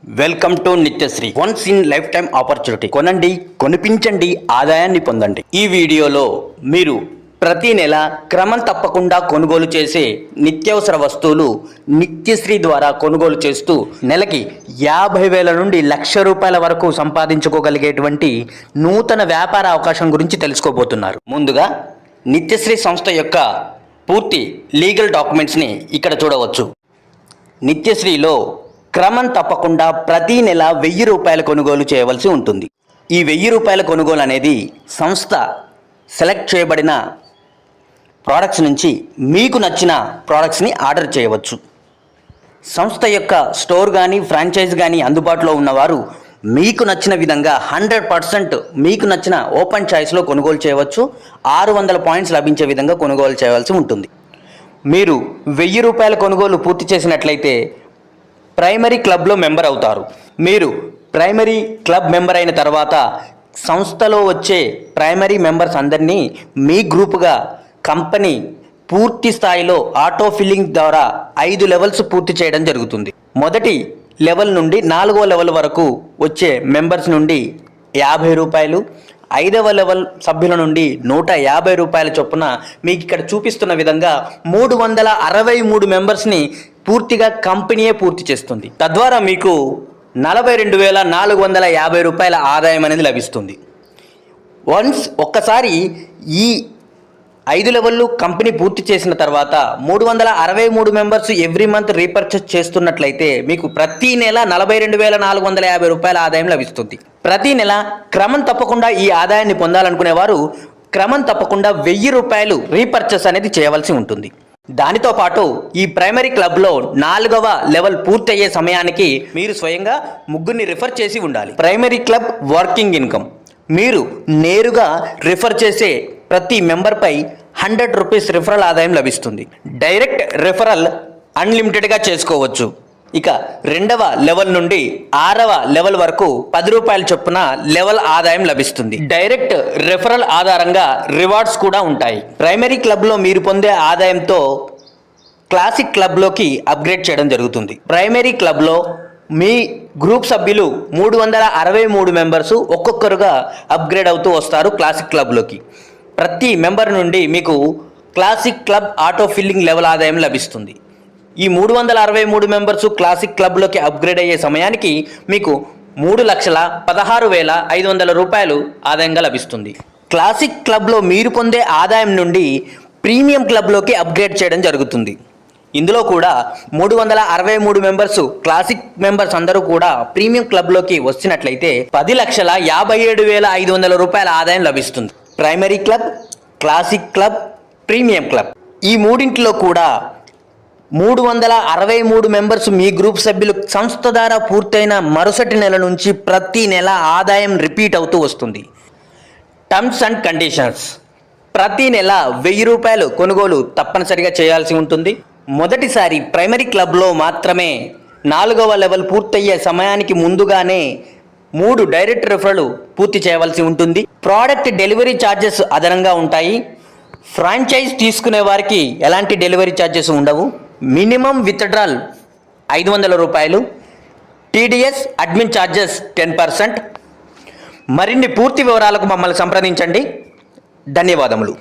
Welcome to Nithyasree. Once in life time opportunity. కొనండి, కొనిపించండి, ఆదాయాన్ని పొందండి. ఈ వీడియోలో మీరు ప్రతి నెల క్రమం తప్పకుండా కొనుగోలు చేసే నిత్యావసర వస్తువులు నిత్యశ్రీ ద్వారా కొనుగోలు చేస్తూ నెలకి 50,000 నుండి 1,00,000 రూపాయల వరకు సంపాదించుకోగలిగేటువంటి నూతన వ్యాపార అవకాశం గురించి తెలుసుకోబోతున్నారు. ముందుగా నిత్యశ్రీ సంస్థ యొక్క పూర్తి లీగల్ డాక్యుమెంట్స్ని ఇక్కడ చూడవచ్చు. నిత్యశ్రీలో క్రమం తప్పకుండా ప్రతి నెల 1,000 రూపాయల కొనుగోలు చేయవలసి ఉంటుంది. ఈ 1,000 రూపాయల కొనుగోలు అనేది సంస్థ సెలెక్ట్ చేయబడిన ప్రోడక్ట్స్ నుంచి మీకు నచ్చిన ప్రోడక్ట్స్ని ఆర్డర్ చేయవచ్చు. సంస్థ యొక్క స్టోర్ కానీ ఫ్రాంచైజ్ కానీ అందుబాటులో ఉన్నవారు మీకు నచ్చిన విధంగా 100% మీకు నచ్చిన ఓపెన్ చాయిస్లో కొనుగోలు చేయవచ్చు. 600 పాయింట్స్ లభించే విధంగా కొనుగోలు చేయవలసి ఉంటుంది. మీరు 1,000 రూపాయల కొనుగోలు పూర్తి చేసినట్లయితే ప్రైమరీ క్లబ్లో మెంబర్ అవుతారు. మీరు ప్రైమరీ క్లబ్ మెంబర్ అయిన తర్వాత సంస్థలో వచ్చే ప్రైమరీ మెంబర్స్ అందరినీ మీ గ్రూపుగా కంపెనీ పూర్తి స్థాయిలో ఆటో ఫిల్లింగ్ ద్వారా 5 లెవెల్స్ పూర్తి చేయడం జరుగుతుంది. మొదటి లెవెల్ నుండి 4వ లెవెల్ వరకు వచ్చే మెంబర్స్ నుండి 50 రూపాయలు, 5వ లెవెల్ సభ్యుల నుండి 150 రూపాయల చొప్పున మీకు ఇక్కడ చూపిస్తున్న విధంగా 363 మెంబర్స్ని పూర్తిగా కంపెనీయే పూర్తి చేస్తుంది. తద్వారా మీకు 42,450 రూపాయల ఆదాయం అనేది లభిస్తుంది. ఒక్కసారి ఈ 5 లెవెల్లు కంపెనీ పూర్తి చేసిన తర్వాత 363 మెంబర్స్ ఎవ్రీ మంత్ రీపర్చేస్ చేస్తున్నట్లయితే మీకు ప్రతి నెల 42,450 రూపాయల ఆదాయం లభిస్తుంది. ప్రతి నెల క్రమం తప్పకుండా ఈ ఆదాయాన్ని పొందాలనుకునేవారు క్రమం తప్పకుండా 1,000 రూపాయలు రీపర్చేస్ అనేది చేయవలసి ఉంటుంది. దానితో పాటు ఈ ప్రైమరీ క్లబ్లో 4వ లెవెల్ పూర్తయ్యే సమయానికి మీరు స్వయంగా ముగ్గురిని రిఫర్ చేసి ఉండాలి. ప్రైమరీ క్లబ్ వర్కింగ్ ఇన్కమ్ మీరు నేరుగా రిఫర్ చేసే ప్రతి మెంబర్పై 100 రూపీస్ రిఫరల్ ఆదాయం లభిస్తుంది. డైరెక్ట్ రిఫరల్ అన్లిమిటెడ్గా చేసుకోవచ్చు. ఇక 2వ లెవెల్ నుండి 6వ లెవెల్ వరకు 10 రూపాయల చొప్పున లెవెల్ ఆదాయం లభిస్తుంది. డైరెక్ట్ రిఫరల్ ఆధారంగా రివార్డ్స్ కూడా ఉంటాయి. ప్రైమరీ క్లబ్లో మీరు పొందే ఆదాయంతో క్లాసిక్ క్లబ్లోకి అప్గ్రేడ్ చేయడం జరుగుతుంది. ప్రైమరీ క్లబ్లో మీ గ్రూప్ సభ్యులు 363 మెంబర్స్ ఒక్కొక్కరుగా అప్గ్రేడ్ అవుతూ వస్తారు క్లాసిక్ క్లబ్లోకి. ప్రతి మెంబర్ నుండి మీకు classic club auto filling level ఆదాయం లభిస్తుంది. ఈ 363 మెంబర్స్ క్లాసిక్ క్లబ్లోకి అప్గ్రేడ్ అయ్యే సమయానికి మీకు 3,16,500 రూపాయలు ఆదాయంగా లభిస్తుంది. క్లాసిక్ క్లబ్లో మీరు పొందే ఆదాయం నుండి ప్రీమియం క్లబ్లోకి అప్గ్రేడ్ చేయడం జరుగుతుంది. ఇందులో కూడా 363 మెంబర్స్ క్లాసిక్ మెంబర్స్ అందరూ కూడా ప్రీమియం క్లబ్లోకి వచ్చినట్లయితే 10,57,500 రూపాయల ఆదాయం లభిస్తుంది. Primary club, classic club, premium club ఈ మూడింటిలో కూడా 363 మెంబర్స్ మీ గ్రూప్ సభ్యులు సంస్థ ద్వారా పూర్తయిన మరుసటి నెల నుంచి ప్రతి నెల ఆదాయం రిపీట్ అవుతూ వస్తుంది. టర్మ్స్ అండ్ కండిషన్స్: ప్రతి నెల 1,000 రూపాయలు కొనుగోలు తప్పనిసరిగా చేయాల్సి ఉంటుంది. మొదటిసారి ప్రైమరీ క్లబ్లో మాత్రమే 4వ లెవెల్ పూర్తయ్యే సమయానికి ముందుగానే 3 డైరెక్ట్ రిఫరల్ పూర్తి చేయవలసి ఉంటుంది. ప్రోడక్ట్ డెలివరీ ఛార్జెస్ అదనంగా ఉంటాయి. ఫ్రాంచైజ్ తీసుకునే వారికి ఎలాంటి డెలివరీ ఛార్జెస్ ఉండవు. మినిమం విత్డ్రాల్ 500 రూపాయలు. TDS admin charges 10%. మరిన్ని పూర్తి వివరాలకు మమ్మల్ని సంప్రదించండి. ధన్యవాదములు.